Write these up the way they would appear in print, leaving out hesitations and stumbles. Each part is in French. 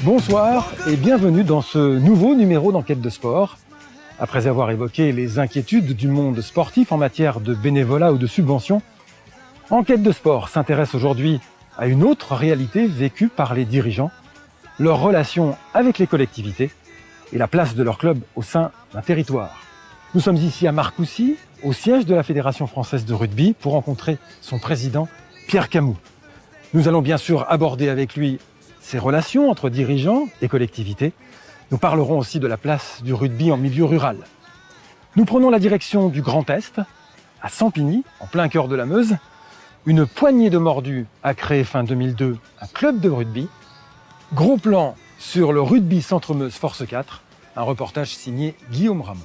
Bonsoir et bienvenue dans ce nouveau numéro d'Enquête de sport. Après avoir évoqué les inquiétudes du monde sportif en matière de bénévolat ou de subvention, Enquête de sport s'intéresse aujourd'hui à une autre réalité vécue par les dirigeants, leur relation avec les collectivités et la place de leur club au sein d'un territoire. Nous sommes ici à Marcoussis, au siège de la Fédération française de rugby, pour rencontrer son président, Pierre Camus. Nous allons bien sûr aborder avec lui ces relations entre dirigeants et collectivités. Nous parlerons aussi de la place du rugby en milieu rural. Nous prenons la direction du Grand Est, à Sampigny, en plein cœur de la Meuse. Une poignée de mordus a créé fin 2002 un club de rugby. Gros plan sur le rugby Centre-Meuse Force 4, un reportage signé Guillaume Ramon.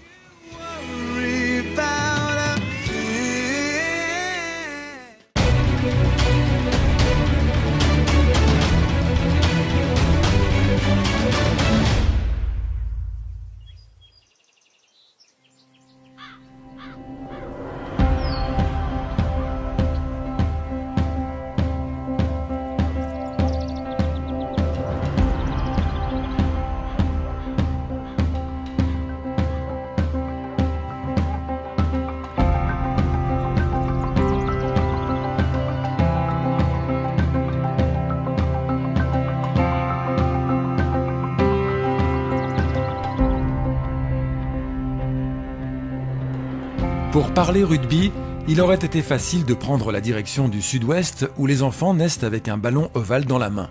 Pour parler rugby, il aurait été facile de prendre la direction du sud-ouest où les enfants naissent avec un ballon ovale dans la main.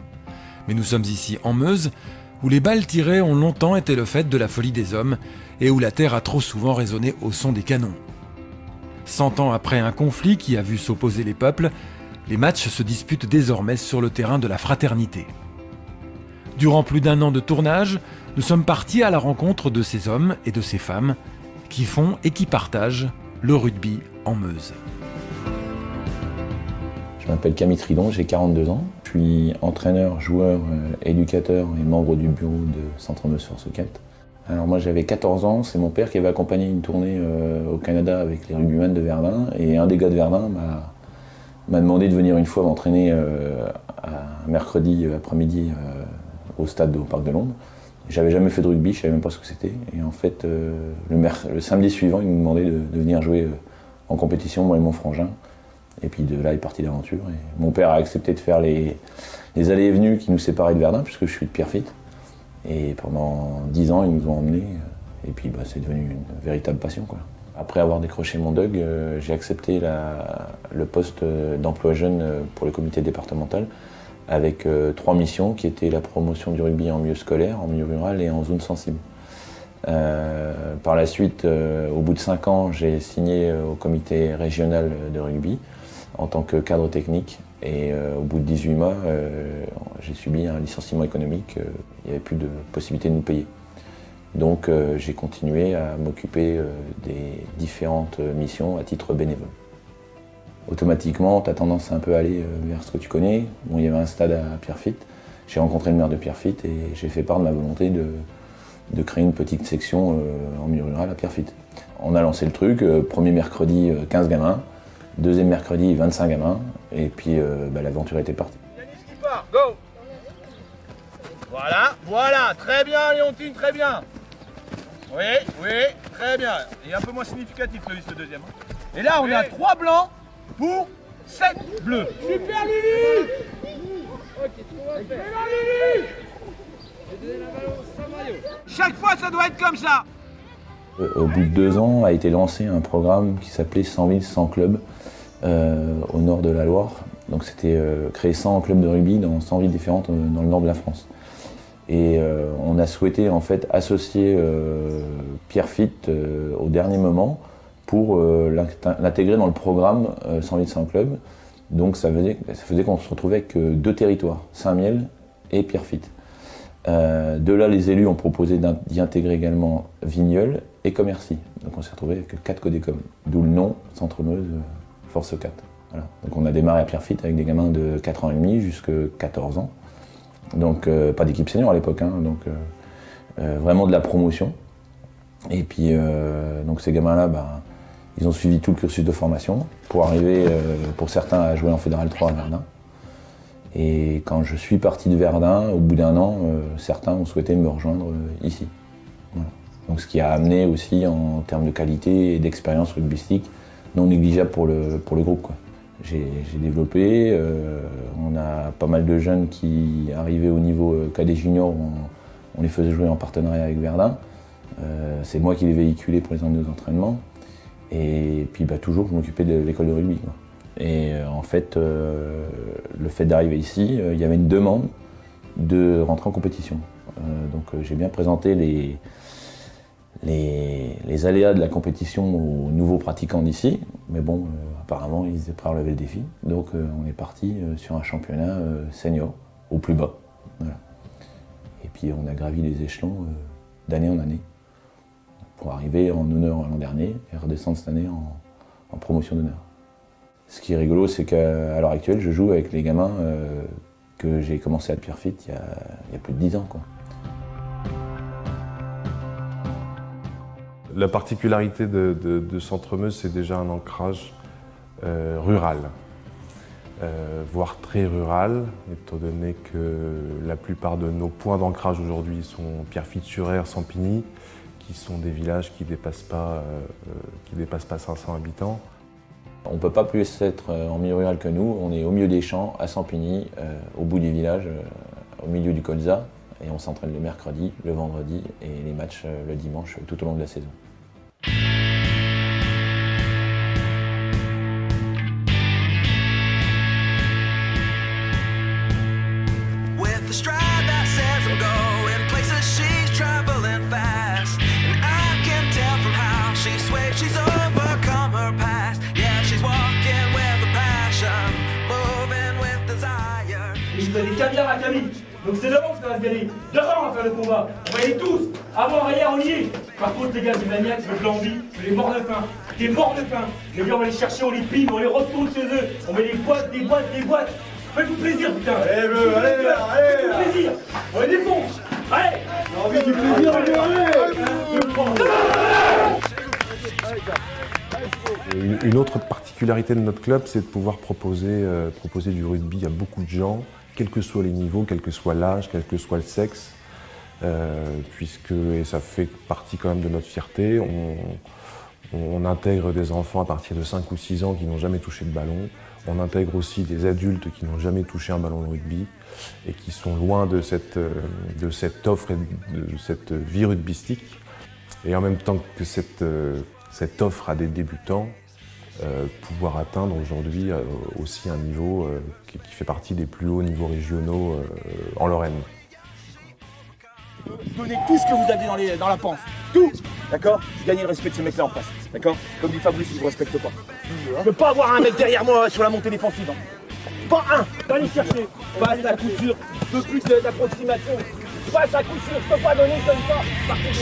Mais nous sommes ici en Meuse, où les balles tirées ont longtemps été le fait de la folie des hommes et où la terre a trop souvent résonné au son des canons. 100 ans après un conflit qui a vu s'opposer les peuples, les matchs se disputent désormais sur le terrain de la fraternité. Durant plus d'1 an de tournage, nous sommes partis à la rencontre de ces hommes et de ces femmes qui font et qui partagent le rugby en Meuse. Je m'appelle Camille Tridon, j'ai 42 ans. Je suis entraîneur, joueur, éducateur et membre du bureau de Centre-Meuse Force 4. Alors moi j'avais 14 ans, c'est mon père qui avait accompagné une tournée au Canada avec les rugbymen de Verdun. Et un des gars de Verdun m'a demandé de venir une fois m'entraîner un mercredi après-midi au stade au Parc de Londres. J'avais jamais fait de rugby, je savais même pas ce que c'était. Et en fait, le samedi suivant, il me demandait de venir jouer en compétition, moi et mon frangin. Et puis de là est partie l'aventure. Et mon père a accepté de faire les allées et venues qui nous séparaient de Verdun, puisque je suis de Pierrefitte. Et pendant 10 ans, ils nous ont emmenés. Et puis c'est devenu une véritable passion, quoi. Après avoir décroché mon DUG, j'ai accepté le poste d'emploi jeune pour le comité départemental, avec 3 missions qui étaient la promotion du rugby en milieu scolaire, en milieu rural et en zone sensible. Par la suite, au bout de 5 ans, j'ai signé au comité régional de rugby en tant que cadre technique. Et au bout de 18 mois, j'ai subi un licenciement économique. Il n'y avait plus de possibilité de nous payer. Donc j'ai continué à m'occuper des différentes missions à titre bénévole. Automatiquement, tu as tendance à un peu à aller vers ce que tu connais. Bon, il y avait un stade à Pierrefitte. J'ai rencontré le maire de Pierrefitte et j'ai fait part de ma volonté de créer une petite section en milieu rural à Pierrefitte. On a lancé le truc, premier mercredi 15 gamins, deuxième mercredi 25 gamins, et puis l'aventure était partie. Yanis qui part, go! Voilà, très bien Léontine, très bien. Oui, très bien. Il est un peu moins significatif le deuxième. Et là, on a 3 blancs pour 7 bleus. Super Lily! Chaque fois, ça doit être comme ça. Au bout de 2 ans, a été lancé un programme qui s'appelait 100 villes, 100 clubs au nord de la Loire. Donc c'était créer 100 clubs de rugby dans 100 villes différentes dans le nord de la France. Et on a souhaité en fait associer Pierrefitte au dernier moment pour l'intégrer dans le programme 100 villes, 100 clubs. Donc ça faisait qu'on se retrouvait avec 2 territoires, Saint-Miel et Pierrefitte. De là, les élus ont proposé d'y intégrer également Vigneulles et Commercy. Donc on s'est retrouvé avec 4 codécoms, d'où le nom Centre-Meuse Force 4. Voilà. Donc on a démarré à Pierrefitte avec des gamins de 4 ans et demi jusqu'à 14 ans. Donc pas d'équipe senior à l'époque, hein, donc vraiment de la promotion. Et puis donc ces gamins-là, ils ont suivi tout le cursus de formation pour arriver, pour certains, à jouer en Fédéral 3 à Verdun. Et quand je suis parti de Verdun, au bout d'1 an, certains ont souhaité me rejoindre ici. Voilà. Donc ce qui a amené aussi en termes de qualité et d'expérience rugbystique non négligeable pour le groupe, quoi. J'ai développé, on a pas mal de jeunes qui arrivaient au niveau cadet junior, on les faisait jouer en partenariat avec Verdun. C'est moi qui les véhiculais pour les emmener aux entraînements. Et puis toujours, je m'occupais de l'école de rugby, quoi. Et en fait, le fait d'arriver ici, il y avait une demande de rentrer en compétition. Donc j'ai bien présenté les aléas de la compétition aux nouveaux pratiquants d'ici. Mais bon, apparemment, ils étaient prêts à relever le défi. Donc on est parti sur un championnat senior, au plus bas. Voilà. Et puis on a gravi les échelons d'année en année pour arriver en honneur l'an dernier et redescendre cette année en promotion d'honneur. Ce qui est rigolo, c'est qu'à l'heure actuelle, je joue avec les gamins que j'ai commencé à Pierrefitte il y a plus de 10 ans, quoi. La particularité de Centre-Meuse, c'est déjà un ancrage rural, voire très rural, étant donné que la plupart de nos points d'ancrage aujourd'hui sont Pierrefitte-sur-Aire, Sampigny, qui sont des villages qui ne dépassent pas 500 habitants. On ne peut pas plus être en milieu rural que nous. On est au milieu des champs, à Sampigny, au bout du village, au milieu du colza. Et on s'entraîne le mercredi, le vendredi et les matchs le dimanche tout au long de la saison. Vous avez caviar à Camille, donc c'est devant que ça va se gagner. Devant on va faire le combat, on va y aller tous, avant, arrière, on y est. Par contre les gars, j'ai maniaque, je veux de l'envie, je veux les morts de faim, des morts de faim. Les gars, on va les chercher, on les pille, on les retourne chez eux, on met des boîtes, des boîtes, des boîtes. Faites-vous plaisir, putain. Allez, bleu, allez, faites-vous plaisir. On est des fonds. Allez. J'ai envie du plaisir, allez. Une autre particularité de notre club, c'est de pouvoir proposer du rugby à beaucoup de gens, quels que soient les niveaux, quel que soit l'âge, quel que soit le sexe, et ça fait partie quand même de notre fierté. On intègre des enfants à partir de 5 ou 6 ans qui n'ont jamais touché de ballon. On intègre aussi des adultes qui n'ont jamais touché un ballon de rugby et qui sont loin de cette offre et de cette vie rugbystique. Et en même temps que cette offre à des débutants, pouvoir atteindre aujourd'hui aussi un niveau qui fait partie des plus hauts niveaux régionaux en Lorraine. Donnez tout ce que vous avez dans la panse. Tout. D'accord? Gagnez le respect de ce mec-là en face. D'accord? Comme dit Fabrice, il ne vous respecte pas. Je ne peux pas avoir un mec derrière moi sur la montée défensive. Hein. Pas un. Va aller chercher. Passe à coup sûr. Je veux plus d'approximation. Passe à coup sûr. Je ne peux pas donner comme ça. Par contre,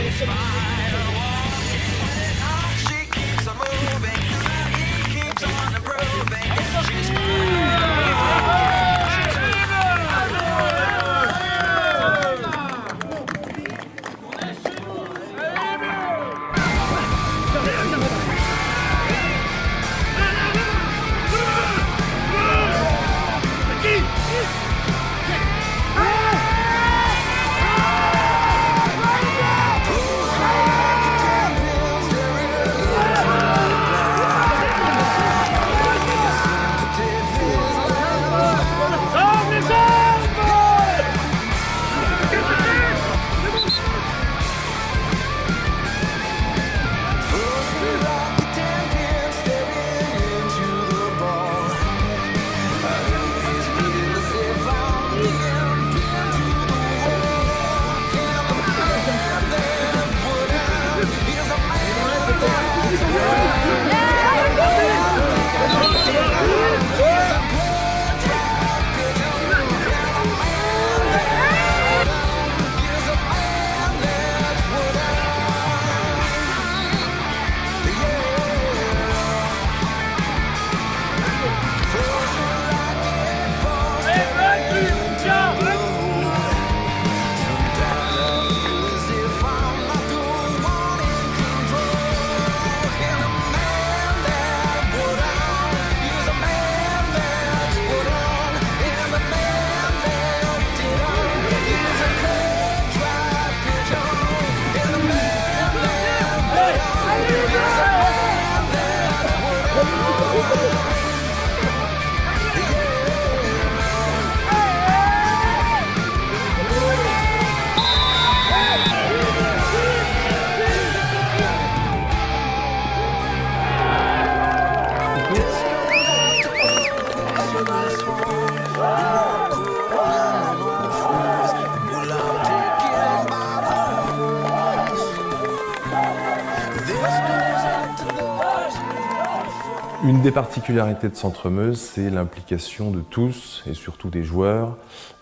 Une des particularités de Centre-Meuse, c'est l'implication de tous, et surtout des joueurs,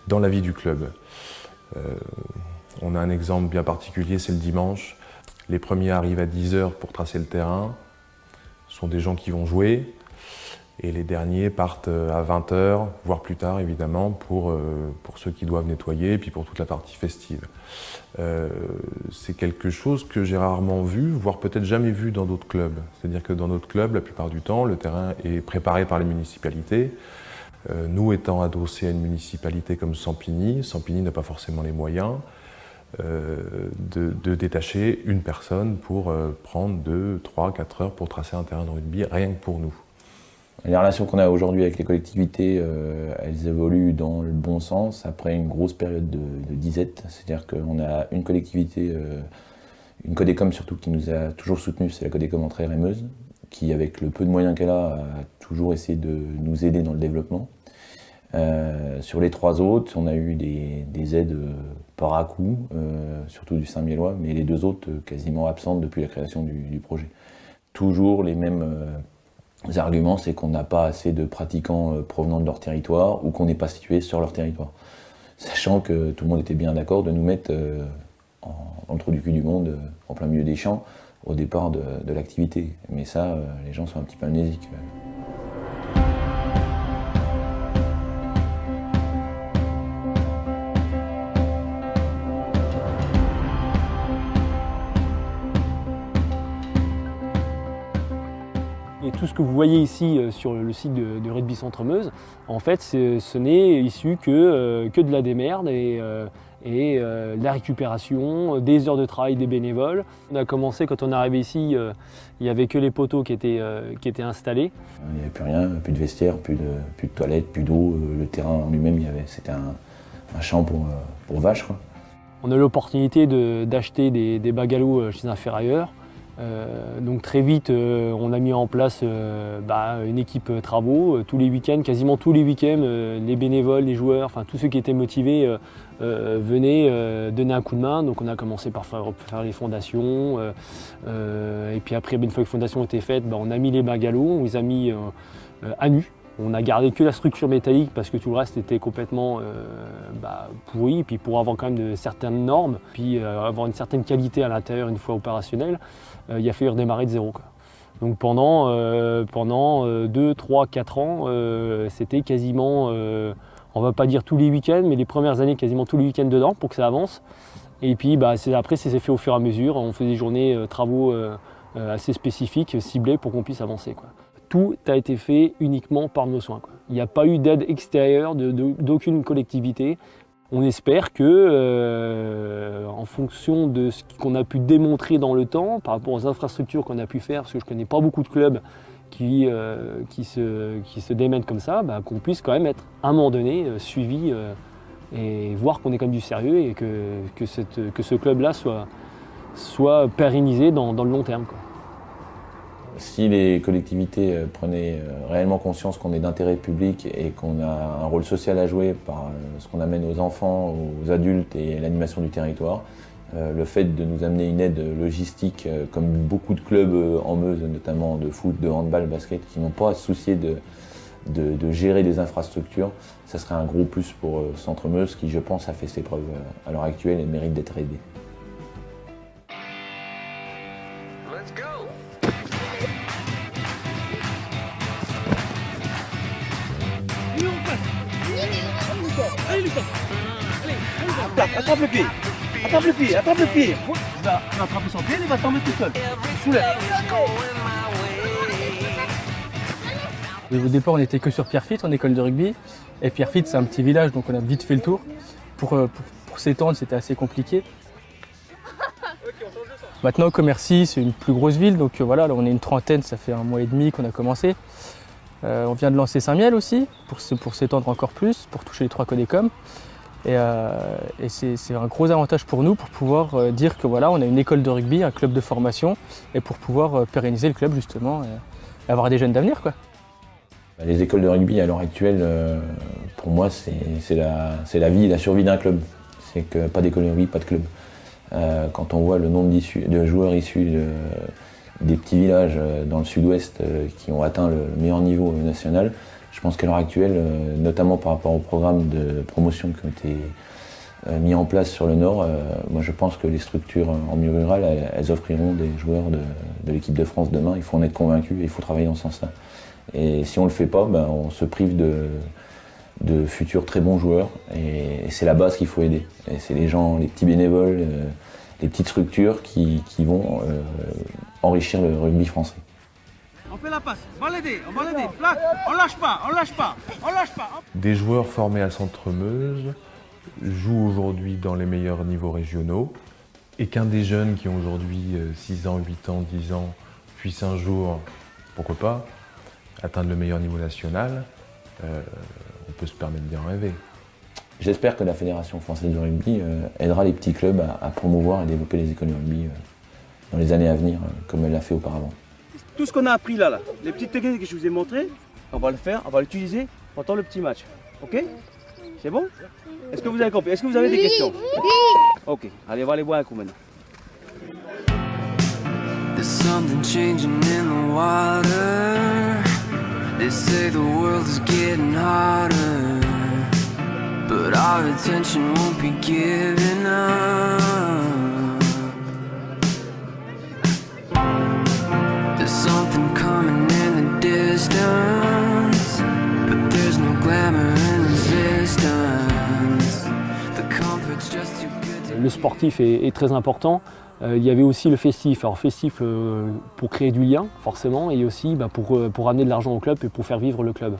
dans la vie du club. On a un exemple bien particulier, c'est le dimanche. Les premiers arrivent à 10h pour tracer le terrain. Ce sont des gens qui vont jouer. Et les derniers partent à 20h, voire plus tard évidemment, pour ceux qui doivent nettoyer et puis pour toute la partie festive. C'est quelque chose que j'ai rarement vu, voire peut-être jamais vu dans d'autres clubs. C'est-à-dire que dans notre club, la plupart du temps, le terrain est préparé par les municipalités. Nous étant adossés à une municipalité comme Sampigny, Sampigny n'a pas forcément les moyens de détacher une personne pour prendre 2, 3, 4 heures pour tracer un terrain de rugby, rien que pour nous. Les relations qu'on a aujourd'hui avec les collectivités, elles évoluent dans le bon sens après une grosse période de disette. C'est-à-dire qu'on a une collectivité, une Codecom surtout, qui nous a toujours soutenus, c'est la Codecom Entraire et Meuse, qui avec le peu de moyens qu'elle a toujours essayé de nous aider dans le développement. Sur les 3 autres, on a eu des aides par à-coup, surtout du Saint-Mielois, mais les 2 autres quasiment absentes depuis la création du projet. Toujours les mêmes arguments, c'est qu'on n'a pas assez de pratiquants provenant de leur territoire ou qu'on n'est pas situé sur leur territoire. Sachant que tout le monde était bien d'accord de nous mettre dans le trou du cul du monde, en plein milieu des champs, au départ de l'activité. Mais ça, les gens sont un petit peu amnésiques. Et tout ce que vous voyez ici sur le site de Rugby Centre-Meuse, en fait, ce n'est issu que de la démerde et de la récupération, des heures de travail des bénévoles. On a commencé, quand on est arrivé ici, il n'y avait que les poteaux qui étaient installés. Il n'y avait plus rien, plus de vestiaire, plus de toilettes, plus d'eau. Le terrain en lui-même, c'était un champ pour vaches, quoi. On a eu l'opportunité d'acheter des bungalows chez un ferrailleur. Donc très vite, on a mis en place une équipe travaux. Tous les week-ends, quasiment tous les week-ends, les bénévoles, les joueurs, enfin tous ceux qui étaient motivés venaient donner un coup de main. Donc on a commencé par faire les fondations. Et puis après, une fois que les fondations étaient faites, on a mis les bungalows, on les a mis à nu. On a gardé que la structure métallique parce que tout le reste était complètement pourri. Et puis pour avoir quand même de certaines normes, puis avoir une certaine qualité à l'intérieur une fois opérationnel, il a fallu redémarrer de zéro, quoi. Donc pendant 2, 3, 4 ans, c'était quasiment, on ne va pas dire tous les week-ends, mais les premières années quasiment tous les week-ends dedans pour que ça avance. Et puis après, ça s'est fait au fur et à mesure. On fait des journées travaux assez spécifiques, ciblées pour qu'on puisse avancer, quoi. Tout a été fait uniquement par nos soins, quoi. Il n'y a pas eu d'aide extérieure d'aucune collectivité. On espère que, en fonction de ce qu'on a pu démontrer dans le temps, par rapport aux infrastructures qu'on a pu faire, parce que je ne connais pas beaucoup de clubs qui se démènent comme ça, qu'on puisse quand même être, à un moment donné, suivi et voir qu'on est quand même du sérieux et que ce club-là soit pérennisé dans le long terme, quoi. Si les collectivités prenaient réellement conscience qu'on est d'intérêt public et qu'on a un rôle social à jouer par ce qu'on amène aux enfants, aux adultes et l'animation du territoire, le fait de nous amener une aide logistique, comme beaucoup de clubs en Meuse, notamment de foot, de handball, basket, qui n'ont pas à se soucier de gérer des infrastructures, ça serait un gros plus pour Centre-Meuse qui, je pense, a fait ses preuves à l'heure actuelle et mérite d'être aidé. Attrape le pied. Attrape le pied, attrape le pied. Il va attraper son pied, il va tomber tout seul. Soulève. Au départ, on n'était que sur Pierrefitte, en école de rugby. Et Pierrefitte, c'est un petit village, donc on a vite fait le tour. Pour s'étendre, c'était assez compliqué. Maintenant, Commercy, c'est une plus grosse ville, donc voilà, là, on est une trentaine, ça fait 1 mois et demi qu'on a commencé. On vient de lancer Saint-Miel aussi, pour s'étendre encore plus, pour toucher les 3 Codecom. Et c'est un gros avantage pour nous pour pouvoir dire que voilà, on a une école de rugby, un club de formation, et pour pouvoir pérenniser le club justement et avoir des jeunes d'avenir, quoi. Les écoles de rugby à l'heure actuelle, pour moi, c'est la vie et la survie d'un club. C'est que pas d'école de rugby, pas de club. Quand on voit le nombre de joueurs issus des petits villages dans le sud-ouest qui ont atteint le meilleur niveau national. Je pense qu'à l'heure actuelle, notamment par rapport aux programmes de promotion qui ont été mis en place sur le Nord, moi je pense que les structures en milieu rural, elles offriront des joueurs de l'équipe de France demain. Il faut en être convaincu et il faut travailler dans ce sens-là. Et si on ne le fait pas, on se prive de futurs très bons joueurs. Et c'est la base qu'il faut aider. Et c'est les gens, les petits bénévoles, les petites structures qui vont enrichir le rugby français. On fait la passe, on va l'aider, plaque, on lâche pas. Des joueurs formés à Centre-Meuse jouent aujourd'hui dans les meilleurs niveaux régionaux et qu'un des jeunes qui ont aujourd'hui 6 ans, 8 ans, 10 ans puisse un jour, pourquoi pas, atteindre le meilleur niveau national, on peut se permettre d'y en rêver. J'espère que la Fédération française de rugby aidera les petits clubs à promouvoir et développer les écoles de rugby dans les années à venir, comme elle l'a fait auparavant. Tout ce qu'on a appris là, les petites techniques que je vous ai montrées, on va le faire, on va l'utiliser pendant le petit match. Ok? C'est bon? Est-ce que vous avez compris? Est-ce que vous avez des questions? Ok, allez, on va aller boire un coup maintenant. There's something changing in the water. They say the world is getting hotter, but our attention won't be given up. There's something coming in the distance, but there's no glamour in resistance. The comfort's just too good to... Le sportif est très important. Il y avait aussi le festif. Alors festif pour créer du lien forcément et aussi pour amener de l'argent au club et pour faire vivre le club.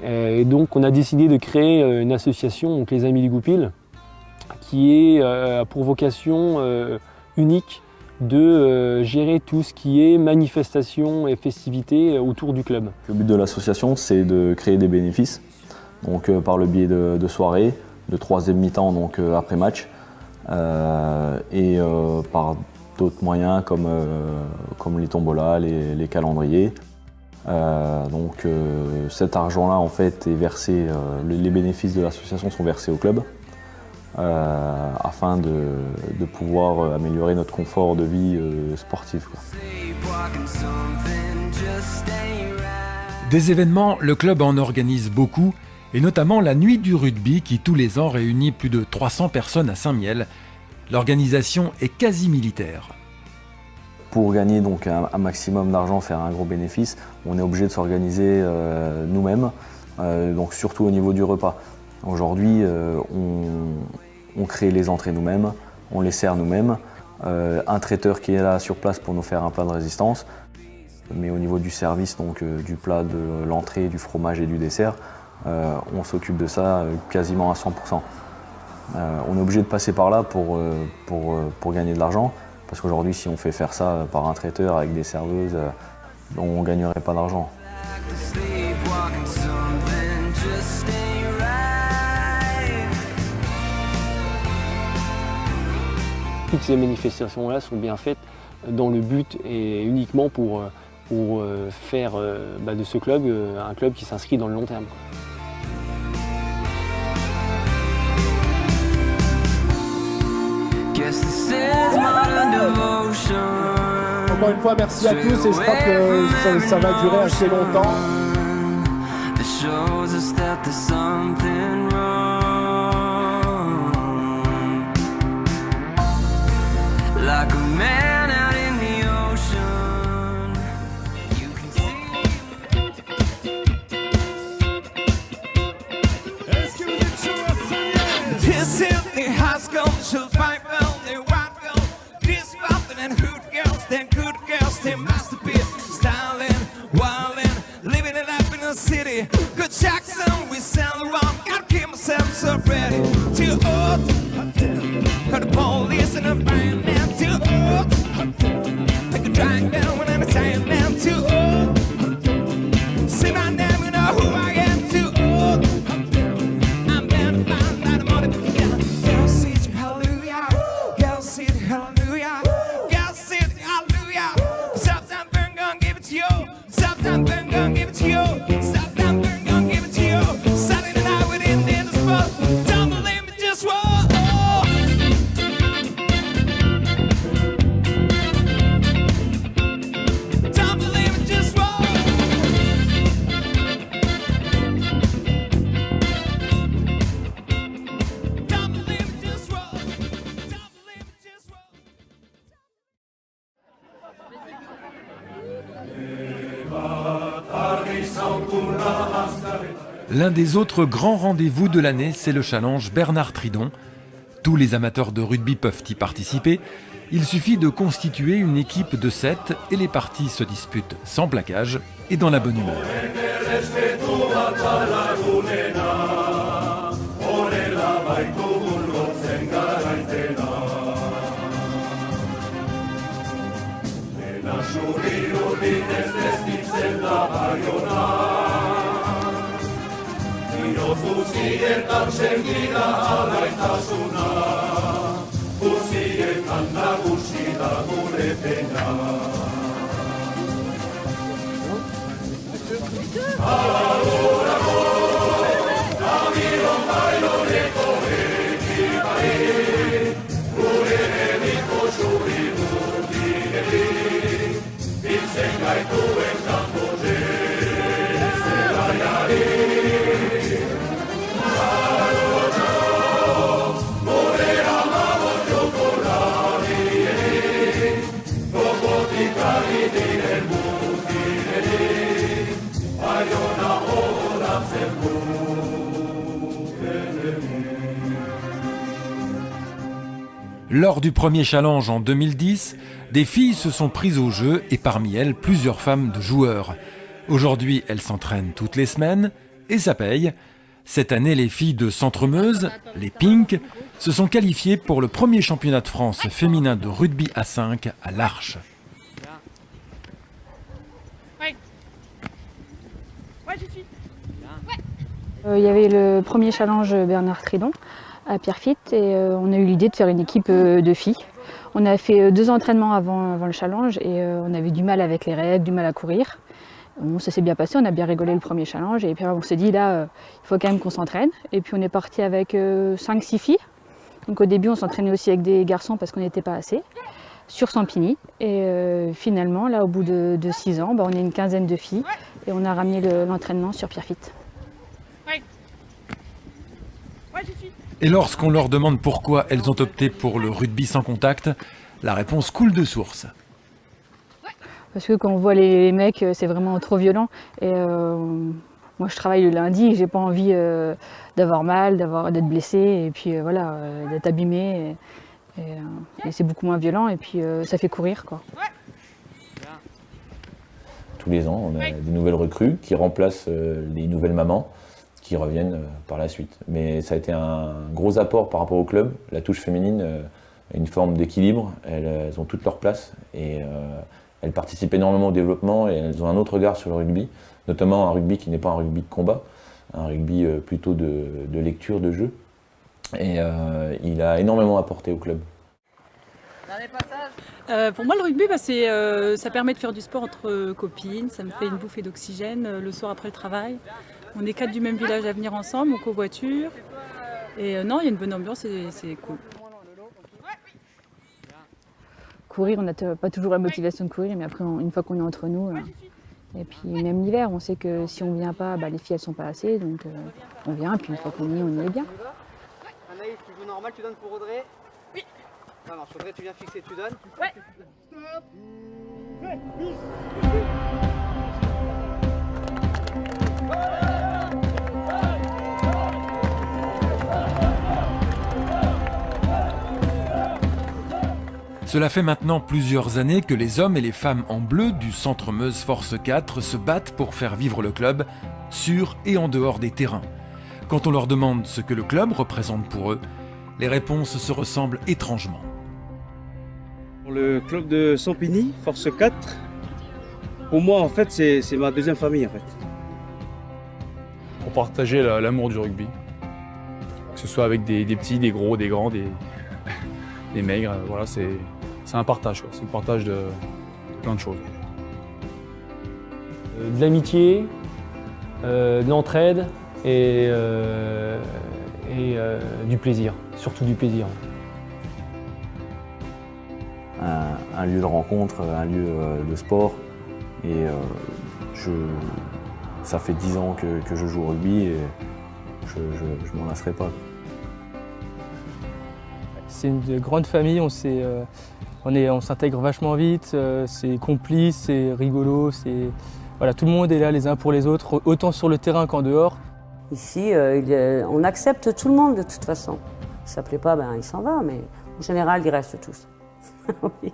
Et donc on a décidé de créer une association, donc les Amis du Goupil, qui est pour vocation unique de gérer tout ce qui est manifestation et festivités autour du club. Le but de l'association, c'est de créer des bénéfices, donc par le biais de soirées, de troisième mi-temps, donc après match, et par d'autres moyens comme les tombolas, les calendriers. Donc cet argent-là en fait est versé, les bénéfices de l'association sont versés au club afin de pouvoir améliorer notre confort de vie sportif, quoi. Des événements, le club en organise beaucoup, et notamment la Nuit du rugby qui tous les ans réunit plus de 300 personnes à Saint-Mihiel. L'organisation est quasi militaire. Pour gagner donc un maximum d'argent, faire un gros bénéfice, on est obligé de s'organiser nous-mêmes, donc surtout au niveau du repas. Aujourd'hui, on crée les entrées nous-mêmes, on les sert nous-mêmes, un traiteur qui est là sur place pour nous faire un plat de résistance, mais au niveau du service, donc du plat, de l'entrée, du fromage et du dessert, on s'occupe de ça quasiment à 100%. On est obligé de passer par là pour gagner de l'argent, parce qu'aujourd'hui, si on fait faire ça par un traiteur avec des serveuses, on ne gagnerait pas d'argent. Toutes ces manifestations-là sont bien faites dans le but et uniquement pour faire de ce club un club qui s'inscrit dans le long terme. Encore une fois, merci à tous et je crois que ça va durer assez longtemps. Like a man out in the ocean, you can see. This is the high school, she'll fight well, they white girl, this bumping and hood girls, then good girls, they masterpiece, styling, wildin', living it up in the city. Good Jackson, we sound around, gotta keep myself so ready. Too old, got the police in the band. Too old, I could drag down when I'm saying man. Too old, say my name, you know who I am. Too old, I'm bound to find that I'm on it again. Girl, see it, hallelujah. Girl, see it, hallelujah. Girl, see it, hallelujah. Sometimes burn gon' give it to you. Sometimes burn gon' give it to you. Sometimes burn gon' give it to you. Saturday night with Indian spot. Don't believe me, just whoa. L'un des autres grands rendez-vous de l'année, c'est le challenge Bernard Tridon. Tous les amateurs de rugby peuvent y participer. Il suffit de constituer une équipe de 7 et les parties se disputent sans plaquage et dans la bonne humeur. Lors du premier challenge en 2010, des filles se sont prises au jeu et parmi elles plusieurs femmes de joueurs. Aujourd'hui, elles s'entraînent toutes les semaines et ça paye. Cette année, les filles de Centre-Meuse, les Pink, se sont qualifiées pour le premier championnat de France féminin de rugby à 5 à l'Arche. Il y avait le premier challenge Bernard Tridon à Pierrefitte et on a eu l'idée de faire une équipe de filles. On a fait 2 entraînements avant le challenge et on avait du mal avec les règles, du mal à courir. Bon, ça s'est bien passé, on a bien rigolé le premier challenge et puis on s'est dit là, il faut quand même qu'on s'entraîne. Et puis on est parti avec 5-6 filles. Donc au début on s'entraînait aussi avec des garçons parce qu'on n'était pas assez, sur Sampigny. Et finalement, là au bout de 6 ans, on est une quinzaine de filles et on a ramené l'entraînement sur Pierrefitte. Et lorsqu'on leur demande pourquoi elles ont opté pour le rugby sans contact, la réponse coule de source. Parce que quand on voit les mecs, c'est vraiment trop violent. Et moi je travaille le lundi, j'ai pas envie d'avoir mal, d'être blessé et puis voilà, d'être abîmé. Et c'est beaucoup moins violent et puis ça fait courir, quoi. Tous les ans, on a des nouvelles recrues qui remplacent les nouvelles mamans qui reviennent par la suite. Mais ça a été un gros apport par rapport au club. La touche féminine a une forme d'équilibre, elles ont toute leur place et elles participent énormément au développement et elles ont un autre regard sur le rugby, notamment un rugby qui n'est pas un rugby de combat, un rugby plutôt de lecture, de jeu. Et il a énormément apporté au club. Pour moi, le rugby, ça permet de faire du sport entre copines, ça me fait une bouffée d'oxygène le soir après le travail. On est 4 du même village à venir ensemble, on covoiture. Et non, il y a une bonne ambiance et c'est cool. Courir, on n'a pas toujours la motivation de courir, mais après, une fois qu'on est entre nous, et puis même l'hiver, on sait que si on ne vient pas, les filles elles sont pas assez, donc on vient, puis une fois qu'on y est, on y est bien. Anaïs, tu joues normal, tu donnes pour Audrey? Oui. Ça marche, Audrey, tu viens fixer, tu donnes? Ouais. Cela fait maintenant plusieurs années que les hommes et les femmes en bleu du Centre Meuse Force 4 se battent pour faire vivre le club, sur et en dehors des terrains. Quand on leur demande ce que le club représente pour eux, les réponses se ressemblent étrangement. Pour le club de Sampigny, Force 4, pour moi en fait c'est ma deuxième famille en fait. Pour partager l'amour du rugby, que ce soit avec des petits, des gros, des grands, des maigres, voilà, c'est un partage, c'est le partage de plein de choses. De l'amitié, de l'entraide et du plaisir, surtout du plaisir. Un lieu de rencontre, un lieu de sport et ça fait 10 ans que je joue au rugby et je m'en lasserai pas. C'est une grande famille, on s'intègre vachement vite, c'est complice, c'est rigolo, Voilà, tout le monde est là les uns pour les autres, autant sur le terrain qu'en dehors. Ici, on accepte tout le monde de toute façon. Si ça ne plaît pas, ben, il s'en va, mais en général, ils restent tous. Oui.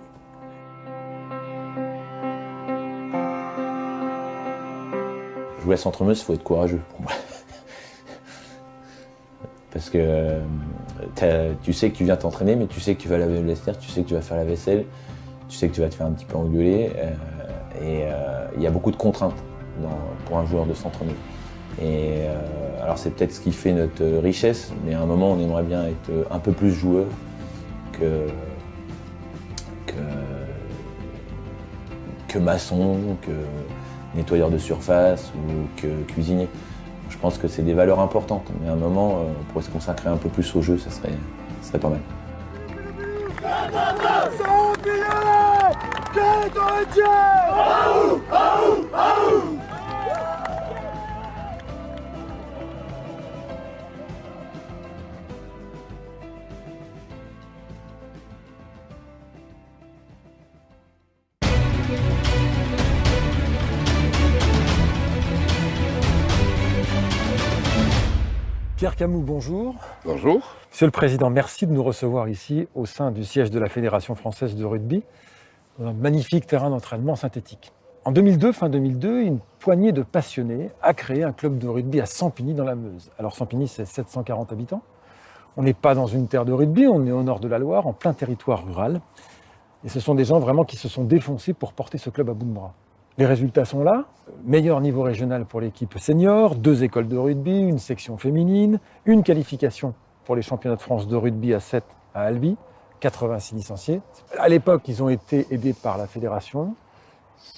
Jouer à Centre-Meuse, il faut être courageux pour moi. Parce que tu sais que tu viens t'entraîner, mais tu sais que tu vas laver le vestiaire, tu sais que tu vas faire la vaisselle, tu sais que tu vas te faire un petit peu engueuler. Il y a beaucoup de contraintes pour un joueur de Centre-Meuse. Alors c'est peut-être ce qui fait notre richesse, mais à un moment on aimerait bien être un peu plus joueur que maçon, que nettoyeur de surface ou que cuisinier. Je pense que c'est des valeurs importantes, mais à un moment on pourrait se consacrer un peu plus au jeu, ça serait pas mal. Pierre Camus, bonjour. Bonjour. Monsieur le Président, merci de nous recevoir ici au sein du siège de la Fédération française de rugby, dans un magnifique terrain d'entraînement synthétique. En 2002, fin 2002, une poignée de passionnés a créé un club de rugby à Sampigny dans la Meuse. Alors Sampigny, c'est 740 habitants. On n'est pas dans une terre de rugby, on est au nord de la Loire, en plein territoire rural. Et ce sont des gens vraiment qui se sont défoncés pour porter ce club à bout de bras. Les résultats sont là, meilleur niveau régional pour l'équipe senior, 2 écoles de rugby, une section féminine, une qualification pour les championnats de France de rugby à 7 à Albi, 86 licenciés. À l'époque, ils ont été aidés par la fédération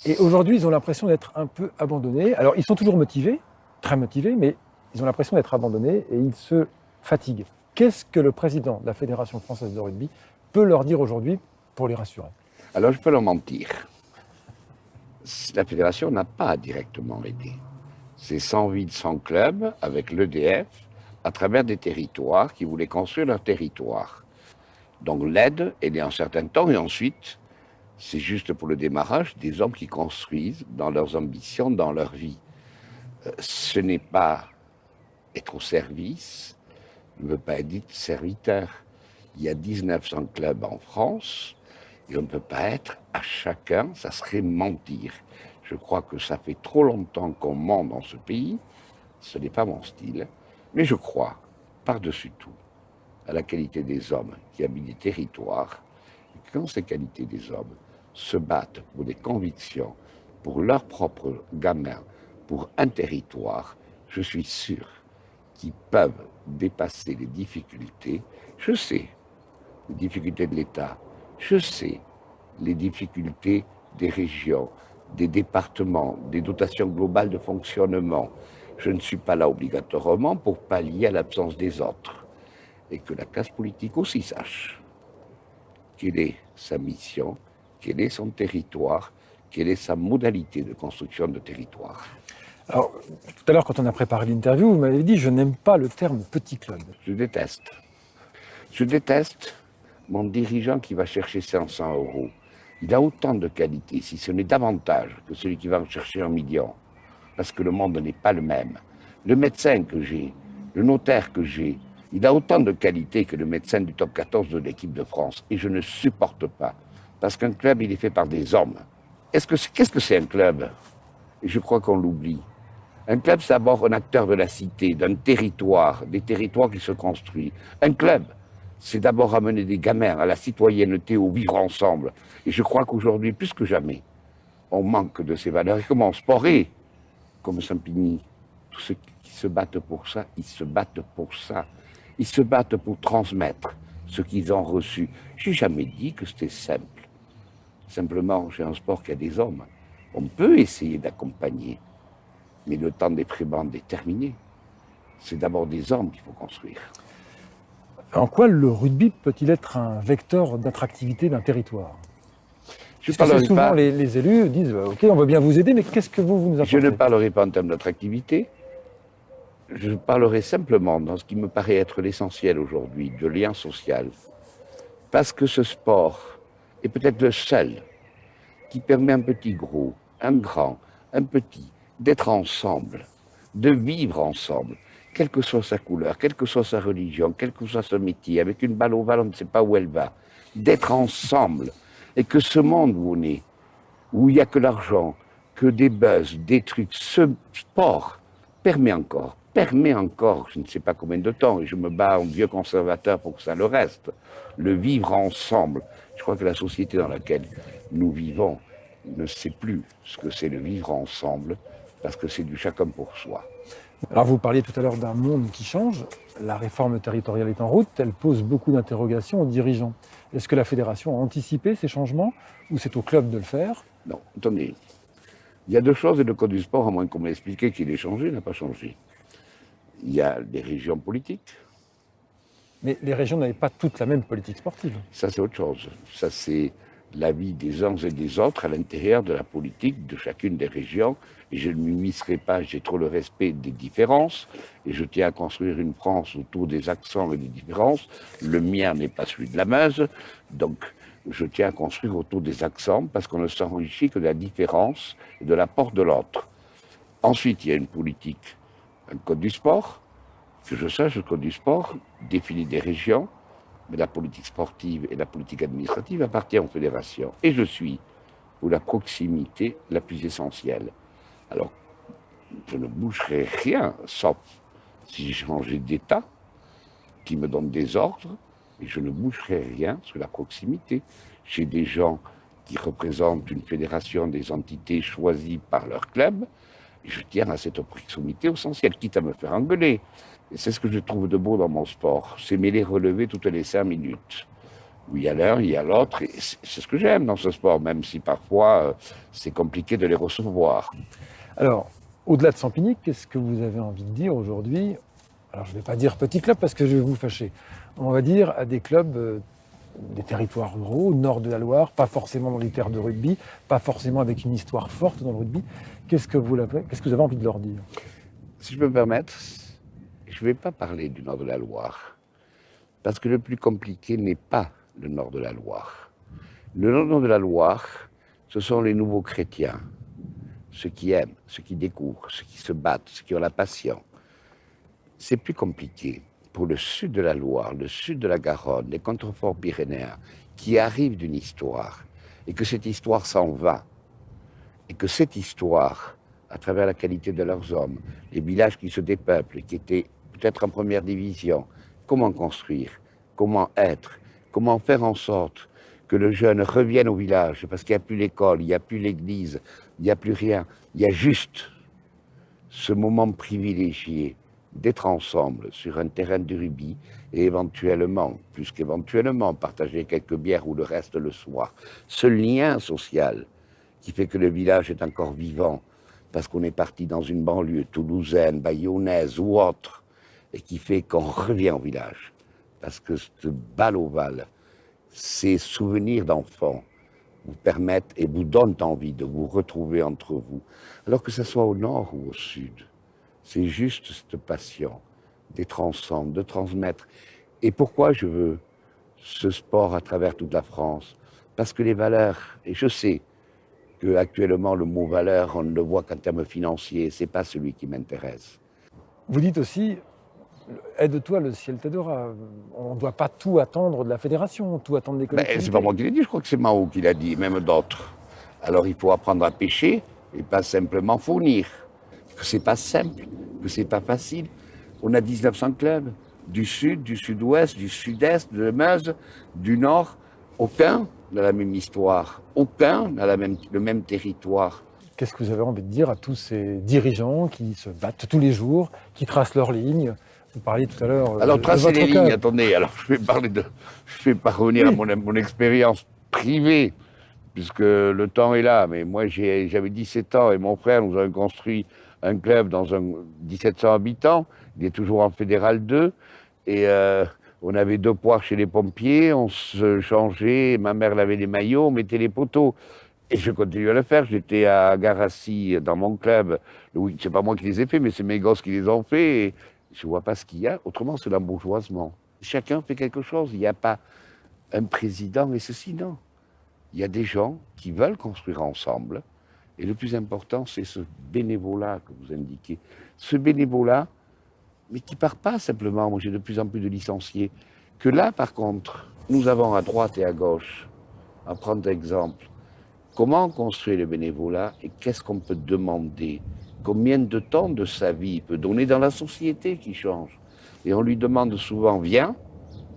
et aujourd'hui, ils ont l'impression d'être un peu abandonnés. Alors, ils sont toujours motivés, très motivés, mais ils ont l'impression d'être abandonnés et ils se fatiguent. Qu'est-ce que le président de la Fédération française de rugby peut leur dire aujourd'hui pour les rassurer? Alors, je peux leur mentir. La fédération n'a pas directement aidé. C'est 108, 100 clubs avec l'EDF à travers des territoires qui voulaient construire leur territoire. Donc l'aide, elle est en certain temps et ensuite, c'est juste pour le démarrage des hommes qui construisent dans leurs ambitions, dans leur vie. Ce n'est pas être au service, ne veut pas être dit serviteur. Il y a 1900 clubs en France. Et on ne peut pas être à chacun, ça serait mentir. Je crois que ça fait trop longtemps qu'on ment dans ce pays, ce n'est pas mon style, mais je crois, par-dessus tout, à la qualité des hommes qui habitent des territoires, et quand ces qualités des hommes se battent pour des convictions, pour leurs propres gamins, pour un territoire, je suis sûr qu'ils peuvent dépasser les difficultés. Je sais, les difficultés de l'État, je sais les difficultés des régions, des départements, des dotations globales de fonctionnement. Je ne suis pas là obligatoirement pour pallier à l'absence des autres. Et que la classe politique aussi sache quelle est sa mission, quel est son territoire, quelle est sa modalité de construction de territoire. Alors, tout à l'heure, quand on a préparé l'interview, vous m'avez dit « je n'aime pas le terme petit club ». Je déteste. Je déteste mon dirigeant qui va chercher 500 €. Il a autant de qualités, si ce n'est davantage, que celui qui va en chercher 1 million. Parce que le monde n'est pas le même. Le médecin que j'ai, le notaire que j'ai, il a autant de qualités que le médecin du top 14 de l'équipe de France. Et je ne supporte pas. Parce qu'un club, il est fait par des hommes. Qu'est-ce que c'est un club? Et je crois qu'on l'oublie. Un club, c'est d'abord un acteur de la cité, d'un territoire, des territoires qui se construisent. Un club, c'est d'abord amener des gamins à la citoyenneté, au vivre ensemble. Et je crois qu'aujourd'hui, plus que jamais, on manque de ces valeurs. Et comme en sport, et comme Sampigny, tous ceux qui se battent pour ça, ils se battent pour ça. Ils se battent pour transmettre ce qu'ils ont reçu. Je n'ai jamais dit que c'était simple. Simplement, j'ai un sport qui a des hommes. On peut essayer d'accompagner, mais le temps des prébendes est terminé. C'est d'abord des hommes qu'il faut construire. En quoi le rugby peut-il être un vecteur d'attractivité d'un territoire? Parce que souvent, les élus disent « Ok, on veut bien vous aider, mais qu'est-ce que vous nous apportez ?» Je ne parlerai pas en termes d'attractivité. Je parlerai simplement dans ce qui me paraît être l'essentiel aujourd'hui, de lien social. Parce que ce sport est peut-être le seul qui permet un petit gros, un grand, un petit, d'être ensemble, de vivre ensemble, quelle que soit sa couleur, quelle que soit sa religion, quel que soit son métier, avec une balle ovale, on ne sait pas où elle va, d'être ensemble, et que ce monde où on est, où il n'y a que l'argent, que des buzz, des trucs, ce sport permet encore, je ne sais pas combien de temps, et je me bats en vieux conservateur pour que ça le reste, le vivre ensemble. Je crois que la société dans laquelle nous vivons ne sait plus ce que c'est le vivre ensemble, parce que c'est du chacun pour soi. Alors vous parliez tout à l'heure d'un monde qui change, la réforme territoriale est en route, elle pose beaucoup d'interrogations aux dirigeants. Est-ce que la fédération a anticipé ces changements ou c'est au club de le faire? Non, attendez, il y a deux choses et le code du sport, à moins qu'on m'ait expliqué qu'il ait changé, n'a pas changé. Il y a des régions politiques. Mais les régions n'avaient pas toutes la même politique sportive. Ça c'est autre chose, ça c'est l'avis des uns et des autres à l'intérieur de la politique de chacune des régions. Et je ne m'immiscerai pas, j'ai trop le respect des différences, et je tiens à construire une France autour des accents et des différences. Le mien n'est pas celui de la Meuse, donc je tiens à construire autour des accents, parce qu'on ne s'enrichit que de la différence et de l'apport de l'autre. Ensuite, il y a une politique, un code du sport, que je sache, le code du sport définit des régions, mais la politique sportive et la politique administrative appartiennent aux fédérations. Et je suis pour la proximité la plus essentielle. Alors, je ne bougerai rien, sauf si j'ai changé d'État, qui me donne des ordres, mais je ne bougerai rien sur la proximité. J'ai des gens qui représentent une fédération des entités choisies par leur club, et je tiens à cette proximité essentielle, quitte à me faire engueuler. Et c'est ce que je trouve de beau dans mon sport, c'est mêler relever toutes les 5 minutes. Oui, il y a l'un, il y a l'autre, et c'est ce que j'aime dans ce sport, même si parfois c'est compliqué de les recevoir. Alors, au-delà de Sampigny, qu'est-ce que vous avez envie de dire aujourd'hui? Alors, je ne vais pas dire petit club parce que je vais vous fâcher. On va dire à des clubs des territoires ruraux, au nord de la Loire, pas forcément dans les terres de rugby, pas forcément avec une histoire forte dans le rugby. Qu'est-ce que vous avez envie de leur dire? Si je peux me permettre, je ne vais pas parler du nord de la Loire, parce que le plus compliqué n'est pas le nord de la Loire. Le nord de la Loire, ce sont les nouveaux chrétiens, ceux qui aiment, ceux qui découvrent, ceux qui se battent, ceux qui ont la passion. C'est plus compliqué pour le sud de la Loire, le sud de la Garonne, les contreforts pyrénéens, qui arrivent d'une histoire, et que cette histoire s'en va, et que cette histoire, à travers la qualité de leurs hommes, les villages qui se dépeuplent, qui étaient peut-être en première division, comment construire, comment être, comment faire en sorte que le jeune revienne au village, parce qu'il n'y a plus l'école, il n'y a plus l'église, il n'y a plus rien. Il y a juste ce moment privilégié d'être ensemble sur un terrain de rugby et éventuellement, plus qu'éventuellement, partager quelques bières ou le reste le soir. Ce lien social qui fait que le village est encore vivant parce qu'on est parti dans une banlieue toulousaine, bayonnaise ou autre, et qui fait qu'on revient au village. Parce que ce bal ovale, ces souvenirs d'enfants vous permettent et vous donnent envie de vous retrouver entre vous. Alors que ce soit au nord ou au sud, c'est juste cette passion d'être ensemble, de transmettre. Et pourquoi je veux ce sport à travers toute la France? Parce que les valeurs, et je sais qu'actuellement le mot valeur, on ne le voit qu'en termes financiers, c'est pas celui qui m'intéresse. Vous dites aussi, aide-toi, le ciel t'aidera. On ne doit pas tout attendre de la fédération, tout attendre des collectivités. C'est pas moi qui l'ai dit, je crois que c'est Mao qui l'a dit, même d'autres. Alors il faut apprendre à pêcher et pas simplement fournir. Que c'est pas simple, que c'est pas facile. On a 1900 clubs, du sud, du sud-ouest, du sud-est, de la Meuse, du nord. Aucun n'a la même histoire, aucun n'a le même territoire. Qu'est-ce que vous avez envie de dire à tous ces dirigeants qui se battent tous les jours, qui tracent leurs lignes? Vous parliez tout à l'heure. Alors tracer les lignes, attendez, alors je vais pas revenir à mon expérience privée, puisque le temps est là, mais moi j'avais 17 ans et mon frère, nous avons construit un club dans 1700 habitants, il est toujours en Fédéral 2, et on avait 2 poires chez les pompiers, on se changeait, ma mère lavait les maillots, on mettait les poteaux. Et je continue à le faire. J'étais à Garassi dans mon club. Oui, c'est pas moi qui les ai faits, mais c'est mes gosses qui les ont faits. Et je vois pas ce qu'il y a. Autrement, c'est l'embourgeoisement. Chacun fait quelque chose. Il n'y a pas un président et ceci, non. Il y a des gens qui veulent construire ensemble Et le plus important, c'est ce bénévolat que vous indiquez. Ce bénévolat, mais qui ne part pas simplement, moi j'ai de plus en plus de licenciés, que là par contre, nous avons à droite et à gauche, à prendre exemple, comment on construit le bénévolat et qu'est-ce qu'on peut demander, combien de temps de sa vie il peut donner dans la société qui change. Et on lui demande souvent, viens,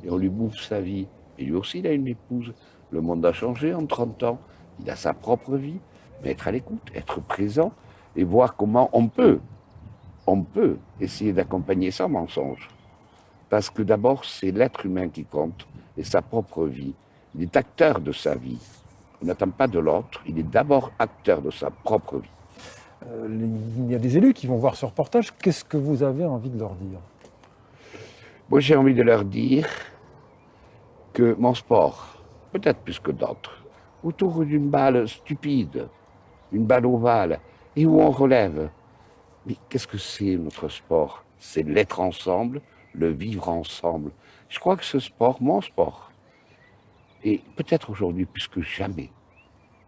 et on lui bouffe sa vie. Et lui aussi, il a une épouse. Le monde a changé en 30 ans. Il a sa propre vie. Mais être à l'écoute, être présent et voir comment on peut essayer d'accompagner sans mensonge. Parce que d'abord, c'est l'être humain qui compte et sa propre vie. Il est acteur de sa vie. On n'attend pas de l'autre. Il est d'abord acteur de sa propre vie. Il y a des élus qui vont voir ce reportage. Qu'est-ce que vous avez envie de leur dire? Moi, j'ai envie de leur dire que mon sport, peut-être plus que d'autres, autour d'une balle stupide, une balle ovale, et où on relève. Mais qu'est-ce que c'est notre sport? C'est l'être ensemble, le vivre ensemble. Je crois que ce sport, mon sport, est peut-être aujourd'hui plus que jamais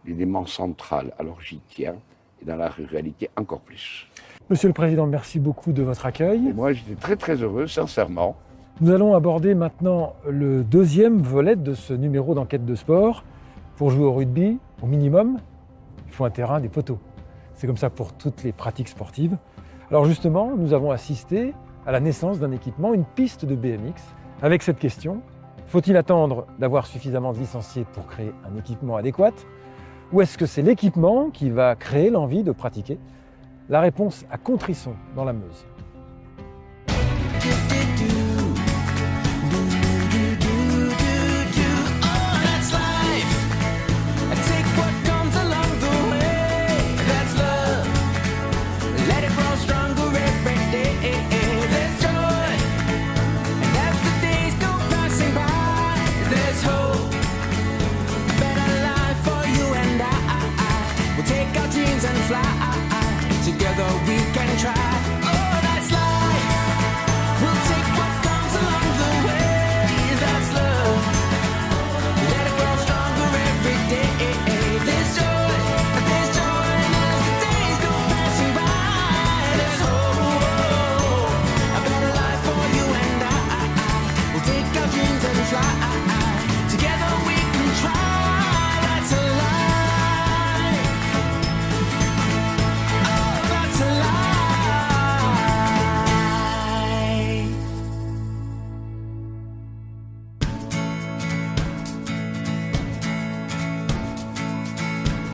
l'élément central. Alors j'y tiens, et dans la ruralité encore plus. Monsieur le Président, merci beaucoup de votre accueil. Et moi, j'étais très très heureux, sincèrement. Nous allons aborder maintenant le deuxième volet de ce numéro d'enquête de sport. Pour jouer au rugby, au minimum, il faut un terrain, des poteaux. C'est comme ça pour toutes les pratiques sportives. Alors justement, nous avons assisté à la naissance d'un équipement, une piste de BMX, avec cette question: faut-il attendre d'avoir suffisamment de licenciés pour créer un équipement adéquat? Ou est-ce que c'est l'équipement qui va créer l'envie de pratiquer? La réponse à Contrisson, dans la Meuse. Together we